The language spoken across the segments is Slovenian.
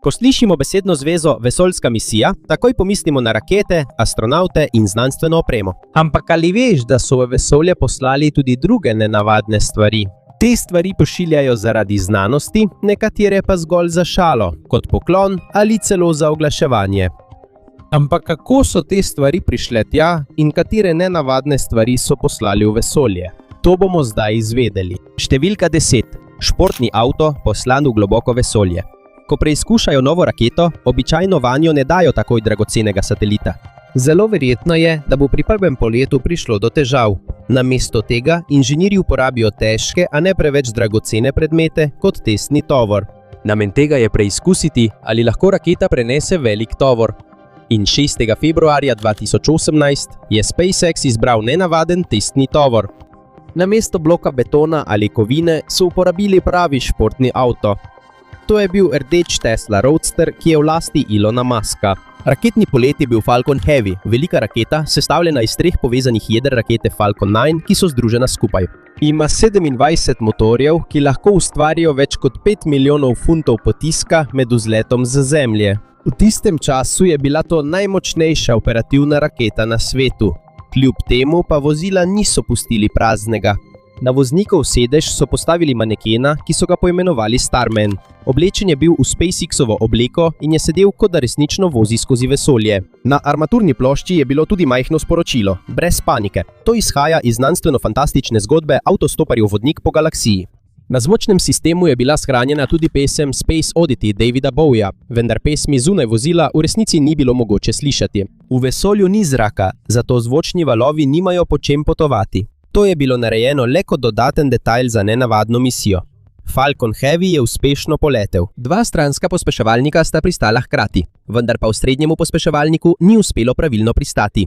Ko slišimo besedno zvezo vesoljska misija, takoj pomislimo na rakete, astronavte in znanstveno opremo. Ampak ali veš, da so v vesolje poslali tudi druge nenavadne stvari? Te stvari pošiljajo zaradi znanosti, nekatere pa zgolj za šalo, kot poklon ali celo za oglaševanje. Ampak kako so te stvari prišle tja in katere nenavadne stvari so poslali v vesolje? To bomo zdaj izvedeli. Številka 10. Športni avto poslan v globoko vesolje. Ko preizkušajo novo raketo, običajno vanjo ne dajo takoj dragocenega satelita. Zelo verjetno je, da bo pri prvem poletu prišlo do težav. Namesto tega inženirji uporabijo težke, a ne preveč dragocene predmete kot testni tovor. Namen tega je preizkusiti, ali lahko raketa prenese velik tovor. In 6. februarja 2018 je SpaceX izbral nenavaden testni tovor. Namesto bloka betona ali kovine so uporabili pravi športni avto. To je bil rdeč Tesla Roadster, ki je v lasti Elona Muska. Raketni polet je bil Falcon Heavy, velika raketa, sestavljena iz 3 povezanih jeder rakete Falcon 9, ki so združena skupaj. Ima 27 motorjev, ki lahko ustvarijo več kot 5 milijonov funtov potiska med vzletom z Zemlje. V tistem času je bila to najmočnejša operativna raketa na svetu. Kljub temu pa vozila niso pustili praznega. Na voznikov sedež so postavili manekena, ki so ga poimenovali Starman. Oblečen je bil v SpaceX-ovo obleko in je sedel, kot da resnično vozi skozi vesolje. Na armaturni plošči je bilo tudi majhno sporočilo: brez panike. To izhaja iz znanstveno-fantastične zgodbe Avtostoparjev vodnik po galaksiji. Na zvočnem sistemu je bila shranjena tudi pesem Space Oddity Davida Bowieja, vendar pesmi zunaj vozila v resnici ni bilo mogoče slišati. V vesolju ni zraka, zato zvočni valovi nimajo po čem potovati. To je bilo narejeno le kot dodaten detajl za nenavadno misijo. Falcon Heavy je uspešno poletel. 2 stranska pospeševalnika sta pristala hkrati, vendar pa v srednjemu pospeševalniku ni uspelo pravilno pristati.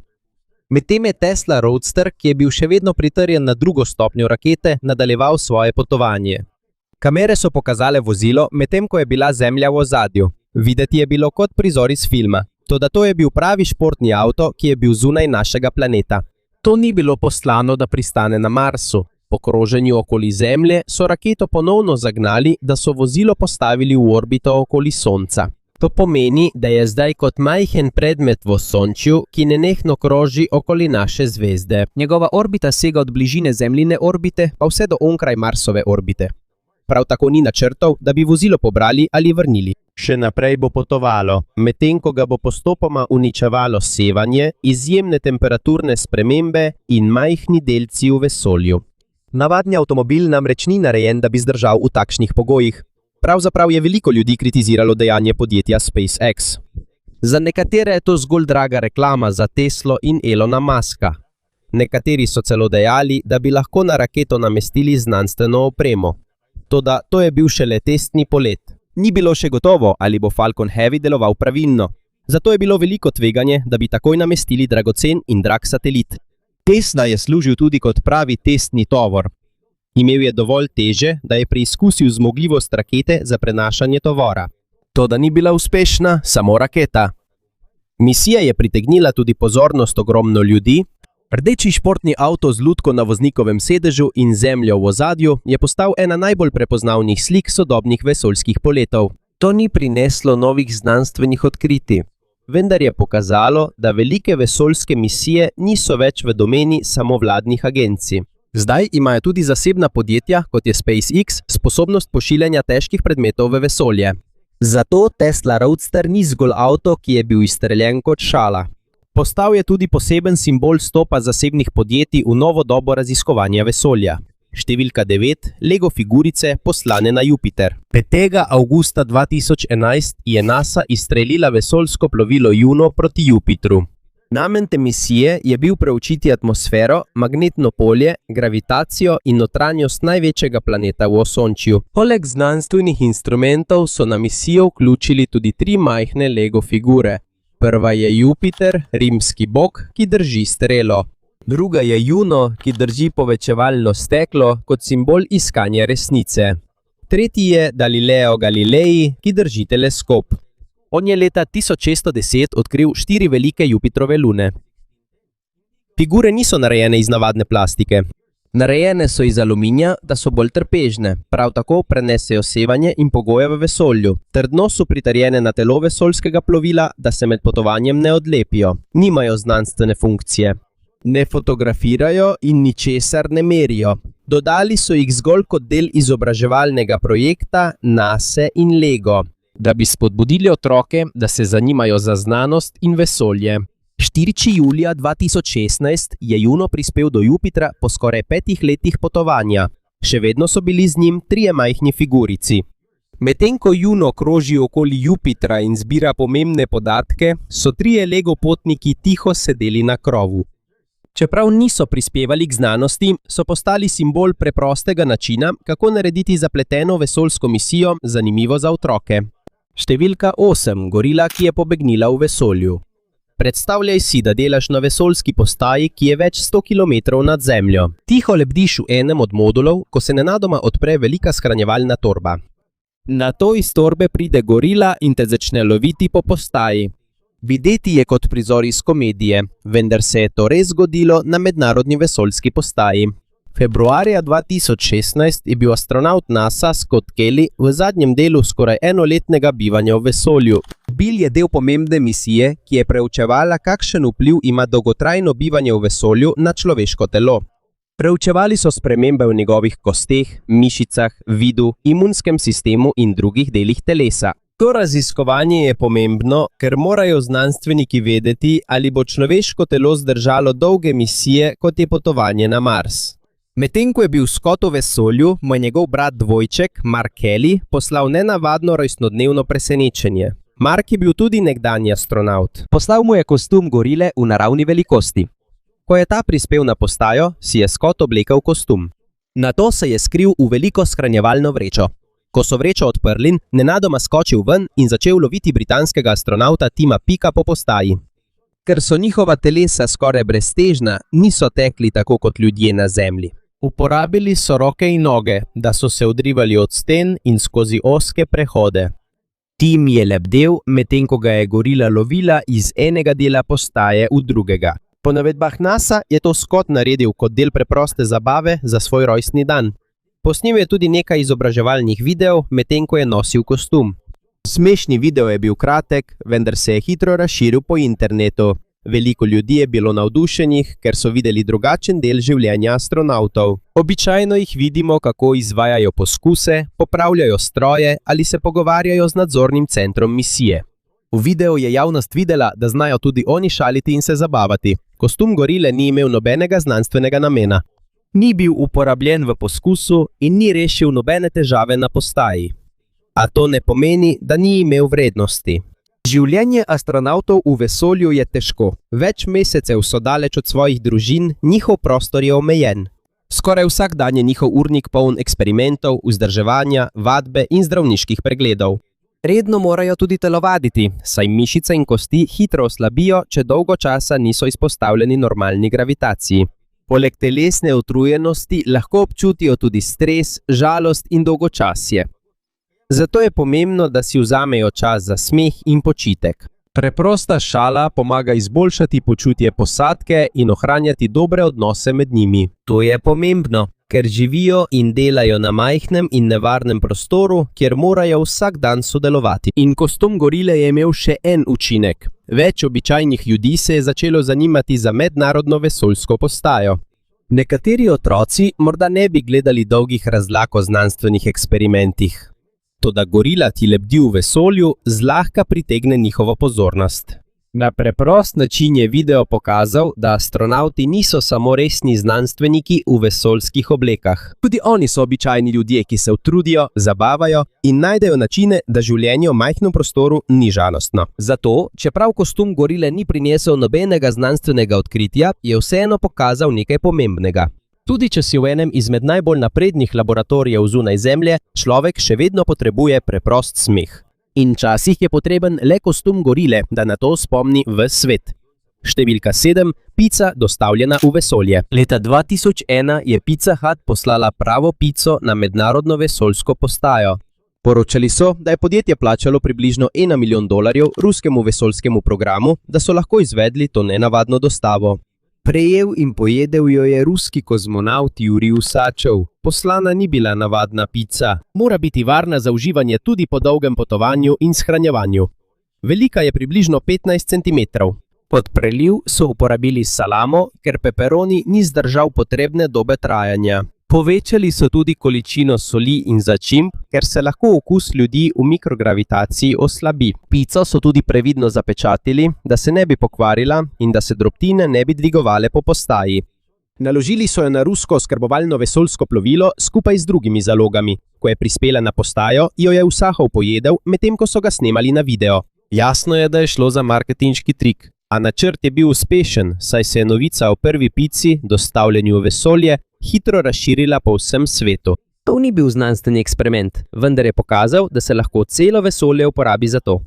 Medtem je Tesla Roadster, ki je bil še vedno pritrjen na drugo stopnjo rakete, nadaljeval svoje potovanje. Kamere so pokazale vozilo, medtem ko je bila Zemlja v ozadju. Videti je bilo kot prizor iz filma. Toda to je bil pravi športni avto, ki je bil zunaj našega planeta. To ni bilo poslano, da pristane na Marsu. Po kroženju okoli Zemlje so raketo ponovno zagnali, da so vozilo postavili v orbito okoli Sonca. To pomeni, da je zdaj kot majhen predmet v Osončju, ki nenehno kroži okoli naše zvezde. Njegova orbita sega od bližine Zemljine orbite pa vse do onkraj Marsove orbite. Prav tako ni načrtov, da bi vozilo pobrali ali vrnili. Še naprej bo potovalo, medtem ko ga bo postopoma uničevalo sevanje, izjemne temperaturne spremembe in majhni delci v vesolju. Navadni avtomobil namreč ni narejen, da bi zdržal v takšnih pogojih. Pravzaprav je veliko ljudi kritiziralo dejanje podjetja SpaceX. Za nekatere je to zgolj draga reklama za Teslo in Elona Muska. Nekateri so celo dejali, da bi lahko na raketo namestili znanstveno opremo. Toda to je bil šele testni polet. Ni bilo še gotovo, ali bo Falcon Heavy deloval pravilno. Zato je bilo veliko tveganje, da bi takoj namestili dragocen in drag satelit. Tesla je služil tudi kot pravi testni tovor. Imel je dovolj teže, da je preizkusil zmogljivost rakete za prenašanje tovora. Toda ni bila uspešna samo raketa. Misija je pritegnila tudi pozornost ogromno ljudi. Rdeči športni avto z lutko na voznikovem sedežu in Zemljo v ozadju je postal ena najbolj prepoznavnih slik sodobnih vesoljskih poletov. To ni prineslo novih znanstvenih odkritij, vendar je pokazalo, da velike vesoljske misije niso več v domeni samo vladnih agencij. Zdaj imajo tudi zasebna podjetja, kot je SpaceX, sposobnost pošiljanja težkih predmetov v vesolje. Zato Tesla Roadster ni zgolj avto, ki je bil izstreljen kot šala. Postal je tudi poseben simbol stopa zasebnih podjetij v novo dobo raziskovanja vesolja. Številka 9. Lego figurice poslane na Jupiter. 5. avgusta 2011 je NASA izstrelila vesoljsko plovilo Juno proti Jupitru. Namen te misije je bil preučiti atmosfero, magnetno polje, gravitacijo in notranjost največjega planeta v Osončju. Poleg znanstvenih instrumentov so na misijo vključili tudi 3 majhne Lego figure. Prva je Jupiter, rimski bog, ki drži strelo. Druga je Juno, ki drži povečevalno steklo kot simbol iskanja resnice. Tretji je Galileo Galilei, ki drži teleskop. On je leta 1610 odkril 4 velike Jupitrove lune. Figure niso narejene iz navadne plastike. Narejene so iz aluminija, da so bolj trpežne, prav tako prenesejo sevanje in pogoje v vesolju. Trdno so pritrjene na telo vesoljskega plovila, da se med potovanjem ne odlepijo. Nimajo znanstvene funkcije. Ne fotografirajo in ničesar ne merijo. Dodali so jih zgolj kot del izobraževalnega projekta NASA in Lego, da bi spodbudili otroke, da se zanimajo za znanost in vesolje. 4. julija 2016 je Juno prispel do Jupitra po skoraj 5 letih potovanja. Še vedno so bili z njim 3 majhni figurici. Medtem ko Juno kroži okoli Jupitra in zbira pomembne podatke, so 3 Lego potniki tiho sedeli na krovu. Čeprav niso prispevali k znanosti, so postali simbol preprostega načina, kako narediti zapleteno vesoljsko misijo zanimivo za otroke. Številka 8. Gorila, ki je pobegnila v vesolju. Predstavljaj si, da delaš na vesoljski postaji, ki je več 100 km nad Zemljo. Tiho lebdiš v enem od modulov, ko se nenadoma odpre velika shranjevalna torba. Nato iz torbe pride gorila in te začne loviti po postaji. Videti je kot prizor iz komedije, vendar se je to res zgodilo na mednarodni vesoljski postaji. Februarja 2016 je bil astronaut NASA Scott Kelly v zadnjem delu skoraj enoletnega bivanja v vesolju. Bil je del pomembne misije, ki je preučevala, kakšen vpliv ima dolgotrajno bivanje v vesolju na človeško telo. Preučevali so spremembe v njegovih kosteh, mišicah, vidu, imunskem sistemu in drugih delih telesa. To raziskovanje je pomembno, ker morajo znanstveniki vedeti, ali bo človeško telo zdržalo dolge misije, kot je potovanje na Mars. Medtem ko je bil Scott v vesolju, mu je njegov brat dvojček, Mark Kelly, poslal nenavadno rojstnodnevno presenečenje. Mark je bil tudi nekdanji astronaut. Poslal mu je kostum gorile v naravni velikosti. Ko je ta prispel na postajo, si je Scott oblekel kostum. Nato se je skril v veliko shranjevalno vrečo. Ko so vrečo odprli, nenadoma skočil ven in začel loviti britanskega astronauta Tima Peaka po postaji. Ker so njihova telesa skoraj breztežna, niso tekli tako kot ljudje na Zemlji. Uporabili so roke in noge, da so se odrivali od sten in skozi ozke prehode. Tim je lebdel, medtem ko ga je gorila lovila iz enega dela postaje v drugega. Po navedbah NASA je to Scott naredil kot del preproste zabave za svoj rojstni dan. Posnel je tudi nekaj izobraževalnih videov, medtem ko je nosil kostum. Smešni video je bil kratek, vendar se je hitro razširil po internetu. Veliko ljudi je bilo navdušenih, ker so videli drugačen del življenja astronautov. Običajno jih vidimo, kako izvajajo poskuse, popravljajo stroje ali se pogovarjajo z nadzornim centrom misije. V videu je javnost videla, da znajo tudi oni šaliti in se zabavati. Kostum gorile ni imel nobenega znanstvenega namena. Ni bil uporabljen v poskusu in ni rešil nobene težave na postaji. A to ne pomeni, da ni imel vrednosti. Življenje astronautov v vesolju je težko. Več mesecev so daleč od svojih družin, njihov prostor je omejen. Skoraj vsak dan je njihov urnik poln eksperimentov, vzdrževanja, vadbe in zdravniških pregledov. Redno morajo tudi telovaditi, saj mišice in kosti hitro oslabijo, če dolgo časa niso izpostavljeni normalni gravitaciji. Poleg telesne utrujenosti lahko občutijo tudi stres, žalost in dolgočasje. Zato je pomembno, da si vzamejo čas za smeh in počitek. Preprosta šala pomaga izboljšati počutje posadke in ohranjati dobre odnose med njimi. To je pomembno, ker živijo in delajo na majhnem in nevarnem prostoru, kjer morajo vsak dan sodelovati. In kostum gorile je imel še en učinek. Več običajnih ljudi se je začelo zanimati za mednarodno vesoljsko postajo. Nekateri otroci morda ne bi gledali dolgih razlag o znanstvenih eksperimentih. Toda gorila, ki lebdi v vesolju, zlahka pritegne njihovo pozornost. Na preprost način je video pokazal, da astronauti niso samo resni znanstveniki v vesoljskih oblekah. Tudi oni so običajni ljudje, ki se utrudijo, zabavajo in najdejo načine, da življenje v majhnem prostoru ni žalostno. Zato, čeprav kostum gorile ni prinesel nobenega znanstvenega odkritja, je vseeno pokazal nekaj pomembnega. Tudi če si v enem izmed najbolj naprednih laboratorijev zunaj Zemlje, človek še vedno potrebuje preprost smeh. In včasih je potreben le kostum gorile, da na to spomni ves svet. Številka 7. Pica dostavljena v vesolje. Leta 2001 je Pizza Hut poslala pravo pico na mednarodno vesoljsko postajo. Poročali so, da je podjetje plačalo približno $1 milijon ruskemu vesoljskemu programu, da so lahko izvedli to nenavadno dostavo. Prejel in pojedel jo je ruski kozmonavt Jurij Usačev. Poslana ni bila navadna pica. Mora biti varna za uživanje tudi po dolgem potovanju in shranjevanju. Velika je približno 15 cm. Pod preliv so uporabili salamo, ker peperoni ni zdržal potrebne dobe trajanja. Povečali so tudi količino soli in začimb, ker se lahko okus ljudi v mikrogravitaciji oslabi. Pico so tudi previdno zapečatili, da se ne bi pokvarila in da se drobtine ne bi dvigovale po postaji. Naložili so jo na rusko oskrbovalno vesoljsko plovilo skupaj z drugimi zalogami. Ko je prispela na postajo, jo je Usahov pojedel, medtem ko so ga snemali na video. Jasno je, da je šlo za marketinški trik. A načrt je bil uspešen, saj se je novica o prvi pici, dostavljenju v vesolje, hitro razširila po vsem svetu. To ni bil znanstveni eksperiment, vendar je pokazal, da se lahko celo vesolje uporabi za to.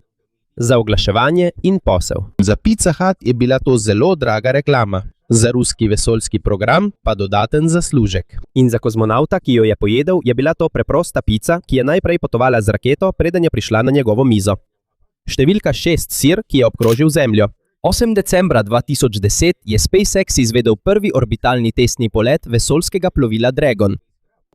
Za oglaševanje in posel. Za Pizza Hut je bila to zelo draga reklama. Za ruski vesoljski program pa dodaten zaslužek. In za kozmonavta, ki jo je pojedel, je bila to preprosta pica, ki je najprej potovala z raketo, preden je prišla na njegovo mizo. Številka 6 sir, ki je obkrožil Zemljo. 8. decembra 2010 je SpaceX izvedel prvi orbitalni testni polet vesoljskega plovila Dragon.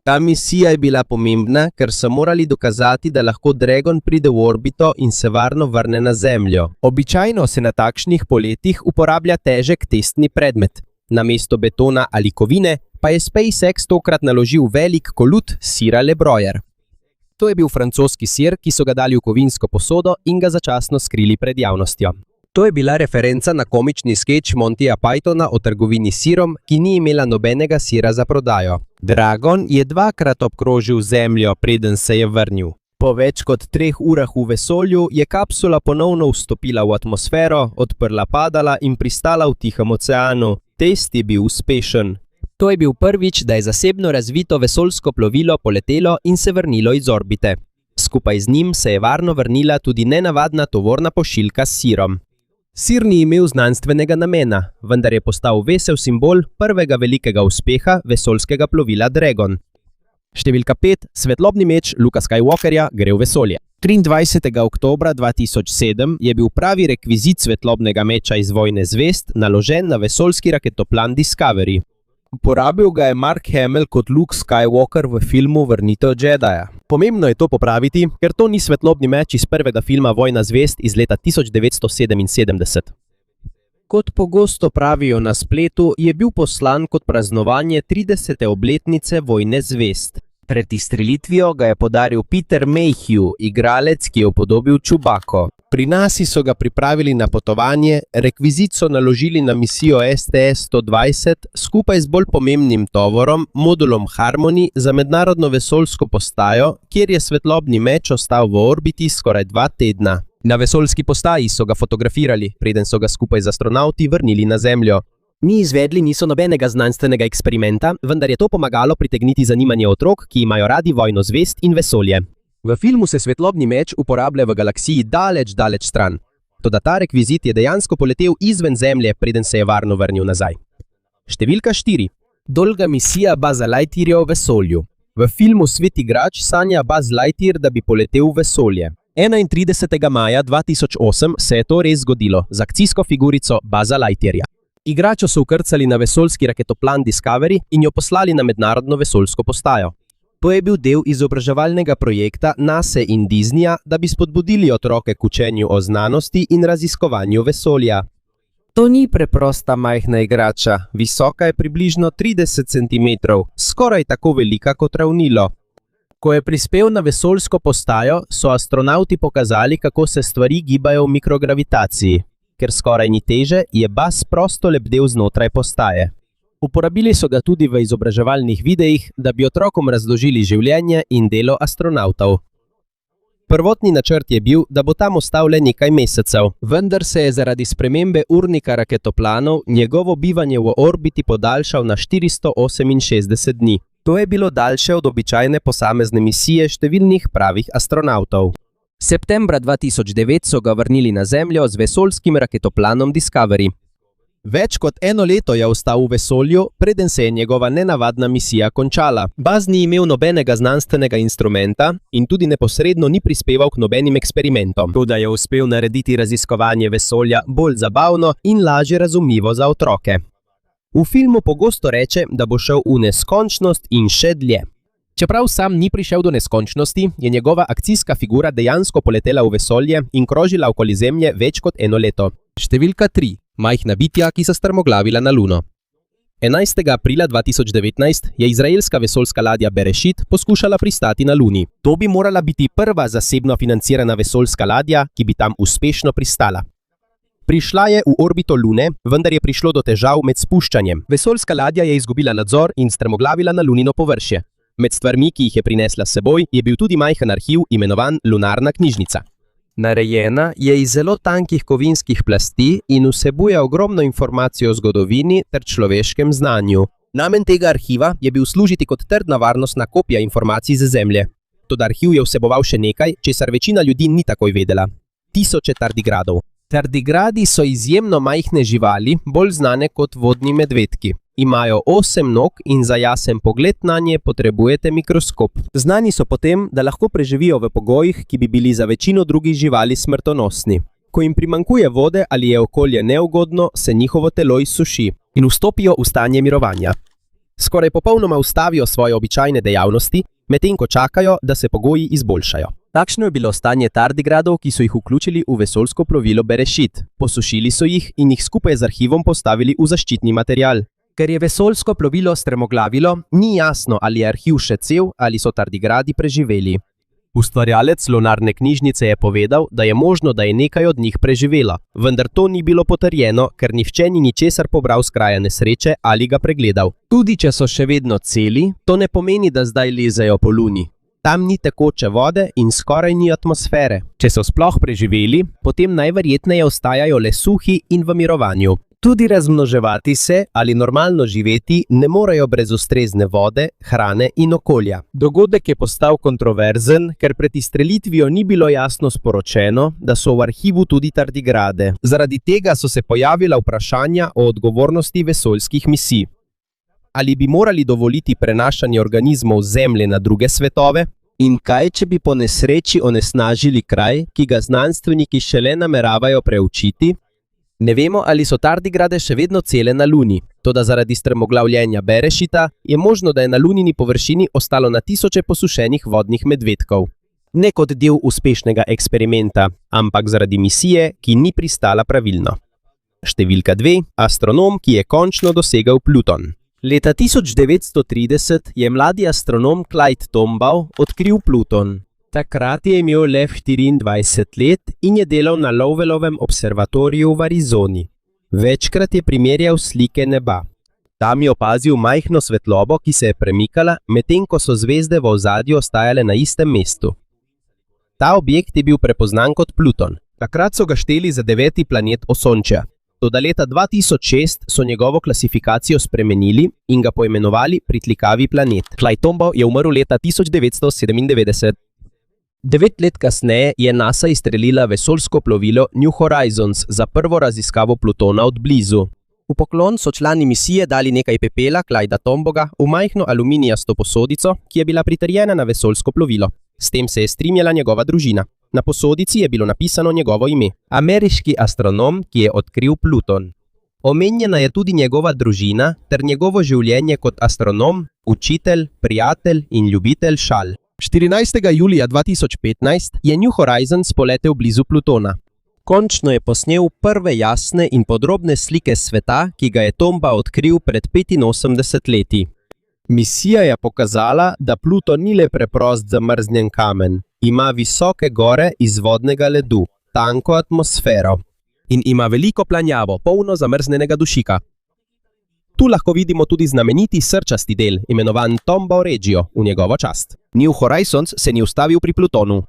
Ta misija je bila pomembna, ker so morali dokazati, da lahko Dragon pride v orbito in se varno vrne na Zemljo. Običajno se na takšnih poletih uporablja težek testni predmet. Namesto betona ali kovine pa je SpaceX tokrat naložil velik kolut sira Le Breuer. To je bil francoski sir, ki so ga dali v kovinsko posodo in ga začasno skrili pred javnostjo. To je bila referenca na komični skeč Montyja Pythona o trgovini s sirom, ki ni imela nobenega sira za prodajo. Dragon je dvakrat obkrožil Zemljo, preden se je vrnil. Po več kot 3 urah v vesolju je kapsula ponovno vstopila v atmosfero, odprla padala in pristala v Tihem oceanu. Test je bil uspešen. To je bil prvič, da je zasebno razvito vesoljsko plovilo poletelo in se vrnilo iz orbite. Skupaj z njim se je varno vrnila tudi nenavadna tovorna pošiljka s sirom. Sir ni imel znanstvenega namena, vendar je postal vesel simbol prvega velikega uspeha vesoljskega plovila Dragon. Številka 5. Svetlobni meč Luka Skywalkerja gre v vesolje. 23. oktobra 2007 je bil pravi rekvizit svetlobnega meča iz Vojne zvezd naložen na vesoljski raketoplan Discovery. Uporabil ga je Mark Hamill kot Luke Skywalker v filmu Vrnitev Jedija. Pomembno je to popraviti, ker to ni svetlobni meč iz prvega filma Vojna zvezd iz leta 1977. Kot pogosto pravijo na spletu, je bil poslan kot praznovanje 30. obletnice Vojne zvezd. Pred izstrelitvijo ga je podaril Peter Mayhew, igralec, ki je upodobil Chewbacco. Pri nas so ga pripravili na potovanje, rekvizit so naložili na misijo STS-120 skupaj z bolj pomembnim tovorom, modulom Harmony za mednarodno vesoljsko postajo, kjer je svetlobni meč ostal v orbiti skoraj 2 tedna. Na vesoljski postaji so ga fotografirali, preden so ga skupaj z astronavti vrnili na Zemljo. Ni izvedli niso nobenega znanstvenega eksperimenta, vendar je to pomagalo pritegniti zanimanje otrok, ki imajo radi Vojno zvezd in vesolje. V filmu se svetlobni meč uporablja v galaksiji daleč stran. Toda ta rekvizit je dejansko poletel izven Zemlje, preden se je varno vrnil nazaj. Številka 4. Dolga misija Buzza Lightyearja v vesolju. V filmu Svet igrač sanja Buzz Lightyear, da bi poletel v vesolje. 31. maja 2008 se je to res zgodilo z akcijsko figurico Buzza Lightyearja. Igračo so vkrcali na vesoljski raketoplan Discovery in jo poslali na mednarodno vesoljsko postajo. To je bil del izobraževalnega projekta NASA in Disneyja, da bi spodbudili otroke k učenju o znanosti in raziskovanju vesolja. To ni preprosta majhna igrača, visoka je približno 30 cm, skoraj tako velika kot ravnilo. Ko je prispel na vesoljsko postajo, so astronavti pokazali, kako se stvari gibajo v mikrogravitaciji. Ker skoraj ni teže, je Buzz prosto lebdel znotraj postaje. Uporabili so ga tudi v izobraževalnih videih, da bi otrokom razložili življenje in delo astronavtov. Prvotni načrt je bil, da bo tam ostal le nekaj mesecev, vendar se je zaradi spremembe urnika raketoplanov njegovo bivanje v orbiti podaljšal na 468 dni. To je bilo daljše od običajne posamezne misije številnih pravih astronavtov. Septembra 2009 so ga vrnili na Zemljo z vesoljskim raketoplanom Discovery. Več kot 1 leto je ostal v vesolju, preden se je njegova nenavadna misija končala. Buzz ni imel nobenega znanstvenega instrumenta in tudi neposredno ni prispeval k nobenim eksperimentom. Toda je uspel narediti raziskovanje vesolja bolj zabavno in lažje razumljivo za otroke. V filmu pogosto reče, da bo šel v neskončnost in še dlje. Čeprav sam ni prišel do neskončnosti, je njegova akcijska figura dejansko poletela v vesolje in krožila okoli Zemlje več kot 1 leto. Številka 3. Majhna bitja, ki so strmoglavila na Luno. 11. aprila 2019 je izraelska vesoljska ladja Bereshit poskušala pristati na Luni. To bi morala biti prva zasebno financirana vesoljska ladja, ki bi tam uspešno pristala. Prišla je v orbito Lune, vendar je prišlo do težav med spuščanjem. Vesoljska ladja je izgubila nadzor in strmoglavila na Lunino površje. Med stvarmi, ki jih je prinesla s seboj, je bil tudi majhen arhiv, imenovan Lunarna knjižnica. Narejena je iz zelo tankih kovinskih plasti in vsebuje ogromno informacij o zgodovini ter človeškem znanju. Namen tega arhiva je bil služiti kot trdna varnostna kopija informacij z Zemlje. Toda arhiv je vseboval še nekaj, česar večina ljudi ni takoj vedela. Tisoče tardigradov. Tardigradi so izjemno majhne živali, bolj znane kot vodni medvedki. Imajo 8 nog in za jasen pogled nanje potrebujete mikroskop. Znani so potem, da lahko preživijo v pogojih, ki bi bili za večino drugih živali smrtonosni. Ko jim primanjkuje vode ali je okolje neugodno, se njihovo telo izsuši in vstopijo v stanje mirovanja. Skoraj popolnoma ustavijo svoje običajne dejavnosti, medtem ko čakajo, da se pogoji izboljšajo. Takšno je bilo stanje tardigradov, ki so jih vključili v vesoljsko plovilo Bereshit. Posušili so jih in jih skupaj z arhivom postavili v zaščitni material. Ker je vesoljsko plovilo strmoglavilo, ni jasno, ali je arhiv še cel ali so tardigradi preživeli. Ustvarjalec Lunarne knjižnice je povedal, da je možno, da je nekaj od njih preživelo, vendar to ni bilo potrjeno, ker nihče ni ničesar pobral s kraja nesreče ali ga pregledal. Tudi če so še vedno celi, to ne pomeni, da zdaj lezejo po Luni. Tam ni tekoče vode in skoraj ni atmosfere. Če so sploh preživeli, potem najverjetneje ostajajo le suhi in v mirovanju. Tudi razmnoževati se ali normalno živeti ne morejo brez ustrezne vode, hrane in okolja. Dogodek je postal kontroverzen, ker pred izstrelitvijo ni bilo jasno sporočeno, da so v arhivu tudi tardigrade. Zaradi tega so se pojavila vprašanja o odgovornosti vesoljskih misij. Ali bi morali dovoliti prenašanje organizmov z Zemlje na druge svetove? In kaj, če bi po nesreči onesnažili kraj, ki ga znanstveniki šele nameravajo preučiti? Ne vemo, ali so tardigrade še vedno cele na Luni, toda zaradi strmoglavljenja Bereshita je možno, da je na Lunini površini ostalo na tisoče posušenih vodnih medvedkov. Ne kot del uspešnega eksperimenta, ampak zaradi misije, ki ni pristala pravilno. Številka 2. Astronom, ki je končno dosegel Pluton. Leta 1930 je mladi astronom Clyde Tombaugh odkril Pluton. Takrat je imel le 24 let in je delal na Lowellovem observatoriju v Arizoni. Večkrat je primerjal slike neba. Tam je opazil majhno svetlobo, ki se je premikala, medtem ko so zvezde v ozadju ostajale na istem mestu. Ta objekt je bil prepoznan kot Pluton. Takrat so ga šteli za 9. planet Osončja. Toda leta 2006 so njegovo klasifikacijo spremenili in ga poimenovali pritlikavi planet. Clyde Tombaugh je umrl leta 1997. 9 let kasneje je NASA izstrelila vesoljsko plovilo New Horizons za prvo raziskavo Plutona od blizu. V poklon so člani misije dali nekaj pepela Clyda Tombaugha v majhno aluminijasto posodico, ki je bila pritrjena na vesoljsko plovilo. S tem se je strinjala njegova družina. Na posodici je bilo napisano njegovo ime. Ameriški astronom, ki je odkril Pluton. Omenjena je tudi njegova družina ter njegovo življenje kot astronom, učitelj, prijatelj in ljubitelj šal. 14. julija 2015 je New Horizons poletel blizu Plutona. Končno je posnel prve jasne in podrobne slike sveta, ki ga je Tombaugh odkril pred 85 leti. Misija je pokazala, da Pluton ni le preprost zamrznjen kamen. Ima visoke gore iz vodnega ledu, tanko atmosfero in ima veliko planjavo, polno zamrznjenega dušika. Tu lahko vidimo tudi znameniti srčasti del, imenovan Tombaugh Regio, v njegovo čast. New Horizons se ni ustavil pri Plutonu.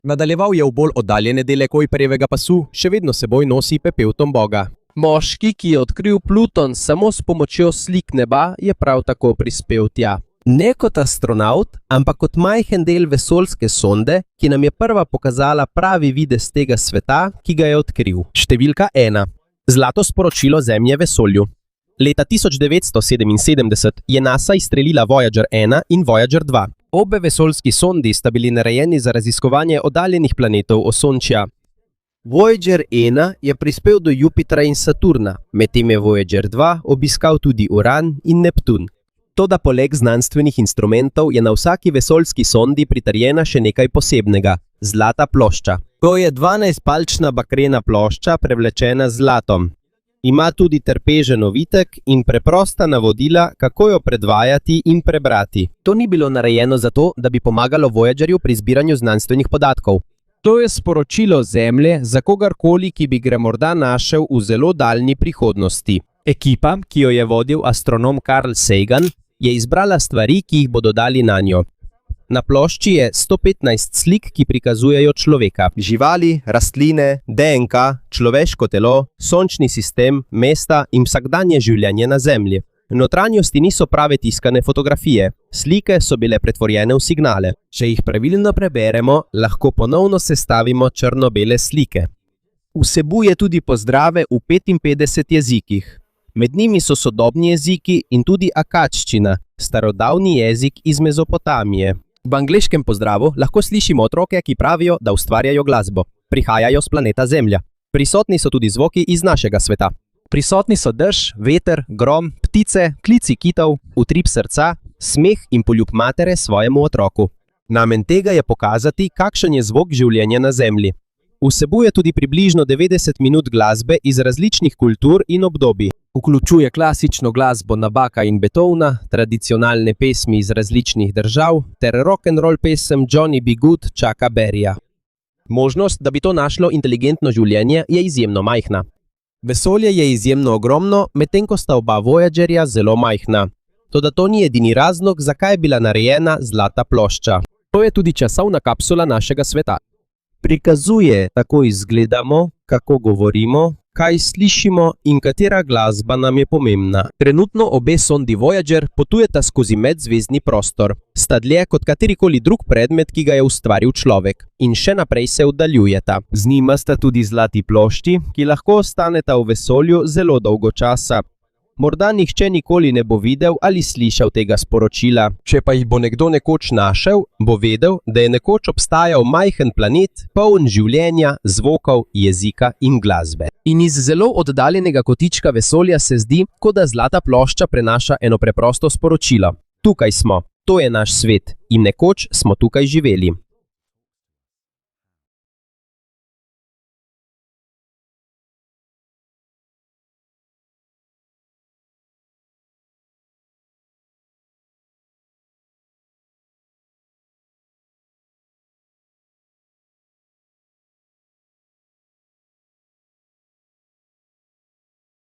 Nadaljeval je v bolj oddaljene dele Kuiperjevega pasu, še vedno seboj nosi pepel Tombaugha. Moški, ki je odkril Pluton samo s pomočjo slik neba, je prav tako prispel tja. Ne kot astronaut, ampak kot majhen del vesoljske sonde, ki nam je prva pokazala pravi videz tega sveta, ki ga je odkril. Številka 1. Zlato sporočilo Zemlje vesolju. Leta 1977 je NASA izstrelila Voyager 1 in Voyager 2. Obe vesoljski sondi sta bili narejeni za raziskovanje oddaljenih planetov Osončja. Voyager 1 je prispel do Jupitra in Saturna, medtem je Voyager 2 obiskal tudi Uran in Neptun. Toda poleg znanstvenih instrumentov je na vsaki vesoljski sondi pritrjena še nekaj posebnega – zlata plošča. To je 12-palčna bakrena plošča prevlečena z zlatom. Ima tudi trpežen ovitek in preprosta navodila, kako jo predvajati in prebrati. To ni bilo narejeno zato, da bi pomagalo Voyagerju pri zbiranju znanstvenih podatkov. To je sporočilo Zemlje za kogarkoli, ki bi ga morda našel v zelo daljni prihodnosti. Ekipa, ki jo je vodil astronom Carl Sagan, je izbrala stvari, ki jih bodo dali nanjo. Na plošči je 115 slik, ki prikazujejo človeka. Živali, rastline, DNK, človeško telo, sončni sistem, mesta in vsakdanje življenje na Zemlji. Notranjosti niso prave tiskane fotografije, slike so bile pretvorjene v signale. Če jih pravilno preberemo, lahko ponovno sestavimo črno-bele slike. Vsebuje tudi pozdrave v 55 jezikih. Med njimi so sodobni jeziki in tudi akadščina, starodavni jezik iz Mezopotamije. V angleškem pozdravu lahko slišimo otroke, ki pravijo, da ustvarjajo glasbo. Prihajajo s planeta Zemlja. Prisotni so tudi zvoki iz našega sveta. Prisotni so dež, veter, grom, ptice, klici kitov, utrip srca, smeh in poljub matere svojemu otroku. Namen tega je pokazati, kakšen je zvok življenja na Zemlji. Vsebuje tudi približno 90 minut glasbe iz različnih kultur in obdobij. Vključuje klasično glasbo Nabaka in Beethovna, tradicionalne pesmi iz različnih držav ter rock'n'roll pesem Johnny B. Good Chucka Berryja. Možnost, da bi to našlo inteligentno življenje, je izjemno majhna. Vesolje je izjemno ogromno, medtem ko sta oba Voyagerja zelo majhna. Toda to ni edini razlog, zakaj je bila narejena zlata plošča. To je tudi časovna kapsula našega sveta. Prikazuje, kako izgledamo, kako govorimo, kaj slišimo in katera glasba nam je pomembna. Trenutno obe sondi Voyager potujeta skozi medzvezdni prostor. Sta dlje kot katerikoli drug predmet, ki ga je ustvaril človek, in še naprej se oddaljujeta. Z njima sta tudi zlati plošči, ki lahko ostaneta v vesolju zelo dolgo časa. Morda nihče nikoli ne bo videl ali slišal tega sporočila. Če pa jih bo nekdo nekoč našel, bo vedel, da je nekoč obstajal majhen planet, poln življenja, zvokov, jezika in glasbe. In iz zelo oddaljenega kotička vesolja se zdi, kot da zlata plošča prenaša eno preprosto sporočilo. Tukaj smo, to je naš svet in nekoč smo tukaj živeli.